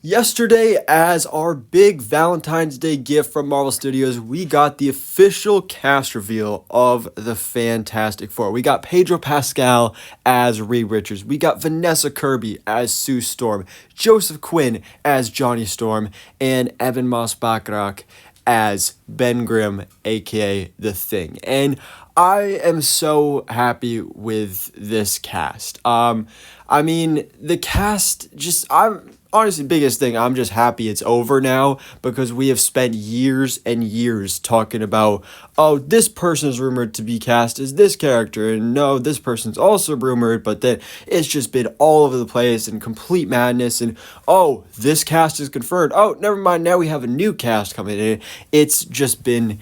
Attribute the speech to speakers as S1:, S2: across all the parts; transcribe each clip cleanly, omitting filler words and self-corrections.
S1: Yesterday, as our big Valentine's Day gift from Marvel Studios, we got the official cast reveal of the Fantastic Four. We got Pedro Pascal as Reed Richards. We got Vanessa Kirby as Sue Storm, Joseph Quinn as Johnny Storm, and Evan Moss-Bachrach as Ben Grimm, aka The Thing. And I am so happy with this cast. The cast just I'm honestly biggest thing, I'm just happy it's over now because we have spent years and years talking about, oh, this person is rumored to be cast as this character, and no, this person's also rumored, but then it's just been all over the place and complete madness, and oh, this cast is confirmed. Oh, never mind, now we have a new cast coming in. It's just been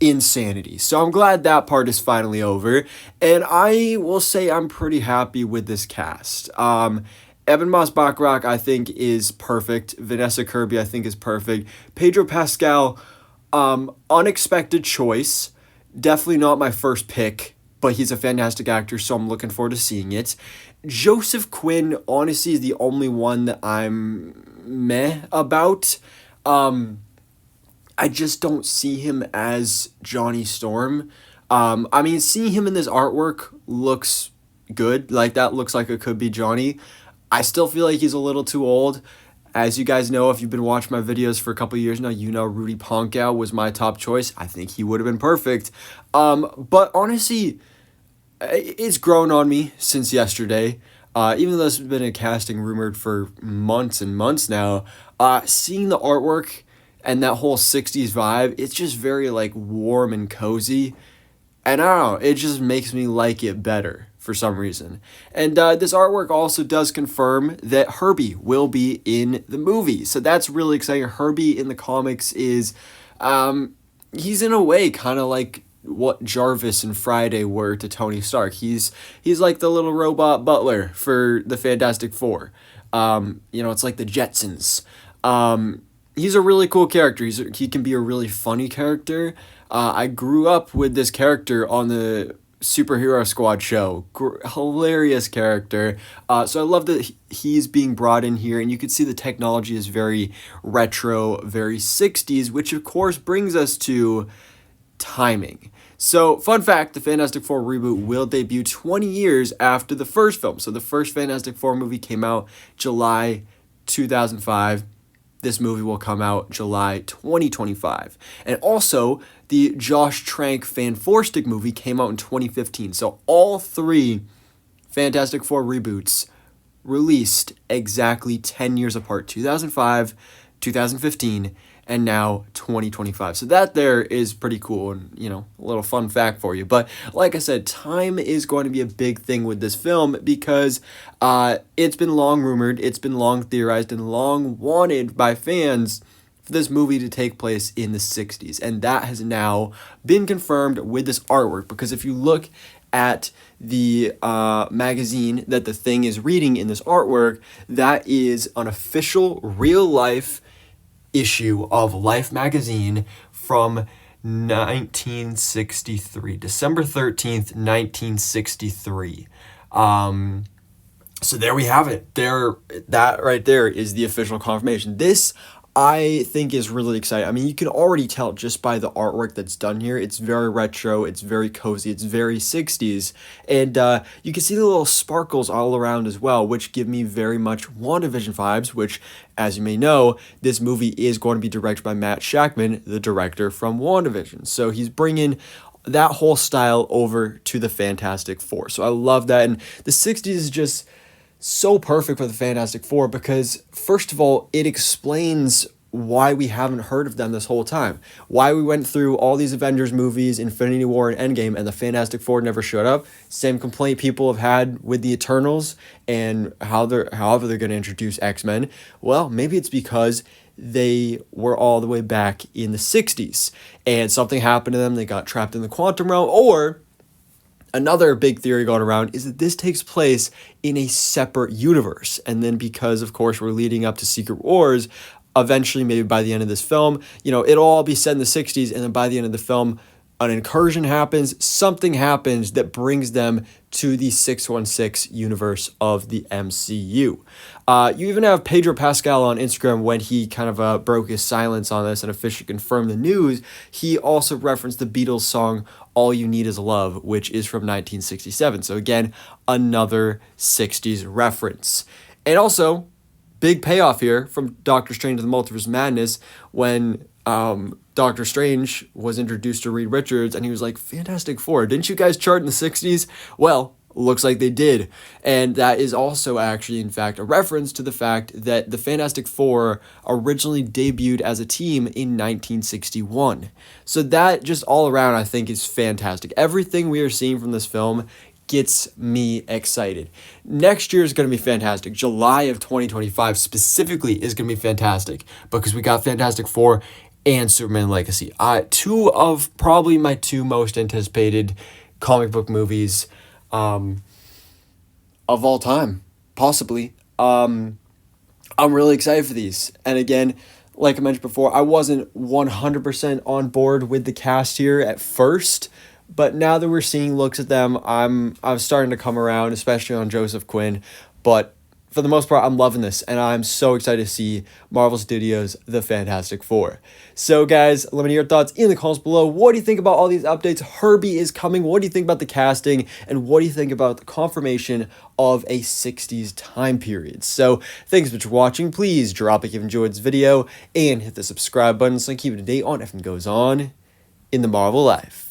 S1: insanity. So I'm glad that part is finally over, and I will say I'm pretty happy with this cast. Evan Moss-Bachrach, I think, is perfect. Vanessa Kirby, I think, is perfect. Pedro Pascal, unexpected choice. Definitely not my first pick, but he's a fantastic actor, so I'm looking forward to seeing it. Joseph Quinn, honestly, is the only one that I'm meh about. I just don't see him as Johnny Storm. Seeing him in this artwork looks good. Like, that looks like it could be Johnny. I still feel like he's a little too old. As you guys know, if you've been watching my videos for a couple years now, you know Rudy Ponkow was my top choice. I think he would have been perfect. But honestly, it's grown on me since yesterday. Even though this has been a casting rumored for months and months now, seeing the artwork and that whole 60s vibe, it's just very like warm and cozy. And I don't know, it just makes me like it better for some reason. And this artwork also does confirm that Herbie will be in the movie. So that's really exciting. Herbie in the comics is, he's in a way kind of like what Jarvis and Friday were to Tony Stark. He's like the little robot butler for the Fantastic Four. It's like the Jetsons. He's a really cool character. He can be a really funny character. I grew up with this character on the Superhero Squad show. Hilarious character. So I love that he's being brought in here, and you can see the technology is very retro, very 60s, which of course brings us to timing. So, fun fact, the Fantastic Four reboot will debut 20 years after the first film. So the first Fantastic Four movie came out July 2005. This movie will come out July 2025. And also, the Josh Trank Fan Four Stick movie came out in 2015. So all three Fantastic Four reboots released exactly 10 years apart. 2005, 2015, and now 2025. So that there is pretty cool and, a little fun fact for you. But like I said, time is going to be a big thing with this film because it's been long rumored, it's been long theorized, and long wanted by fans for this movie to take place in the 60s. And that has now been confirmed with this artwork, because if you look at the magazine that The Thing is reading in this artwork, that is an official real-life issue of Life magazine from 1963, December 13th, 1963. So there we have it. That right there is the official confirmation. This, I think, is really exciting. I mean, you can already tell just by the artwork that's done here. It's very retro, it's very cozy, it's very 60s. And you can see the little sparkles all around as well, which give me very much WandaVision vibes, which, as you may know, this movie is going to be directed by Matt Shakman, the director from WandaVision. So he's bringing that whole style over to the Fantastic Four. So I love that. And the 60s is just so perfect for the Fantastic Four because, first of all, it explains why we haven't heard of them this whole time. Why we went through all these Avengers movies, Infinity War and Endgame, and the Fantastic Four never showed up. Same complaint people have had with the Eternals and however they're going to introduce X-Men. Well, maybe it's because they were all the way back in the 60s and something happened to them. They got trapped in the quantum realm, or another big theory going around is that this takes place in a separate universe. And then because, of course, we're leading up to Secret Wars, eventually, maybe by the end of this film, it'll all be set in the 60s. And then by the end of the film, an incursion happens, something happens that brings them to the 616 universe of the MCU. You even have Pedro Pascal on Instagram when he kind of broke his silence on this and officially confirmed the news. He also referenced the Beatles song All You Need Is Love, which is from 1967. So again, another 60s reference. And also, big payoff here from Doctor Strange and the Multiverse of Madness when Doctor Strange was introduced to Reed Richards and he was like, Fantastic Four, didn't you guys chart in the 60s? Well, looks like they did. And that is also actually, in fact, a reference to the fact that the Fantastic Four originally debuted as a team in 1961. So that just all around, I think, is fantastic. Everything we are seeing from this film gets me excited. Next year is going to be fantastic. July of 2025 specifically is going to be fantastic because we got Fantastic Four and Superman Legacy. Two of probably my two most anticipated comic book movies of all time, possibly. I'm really excited for these. And again, like I mentioned before, I wasn't 100% on board with the cast here at first, but now that we're seeing looks at them, I'm starting to come around, especially on Joseph Quinn. But for the most part, I'm loving this, and I'm so excited to see Marvel Studios' The Fantastic Four. So, guys, let me know your thoughts in the comments below. What do you think about all these updates? Herbie is coming. What do you think about the casting? And what do you think about the confirmation of a 60s time period? So, thanks so much for watching. Please drop a like if you enjoyed this video, and hit the subscribe button so I can keep you up to date on everything that goes on in the Marvel life.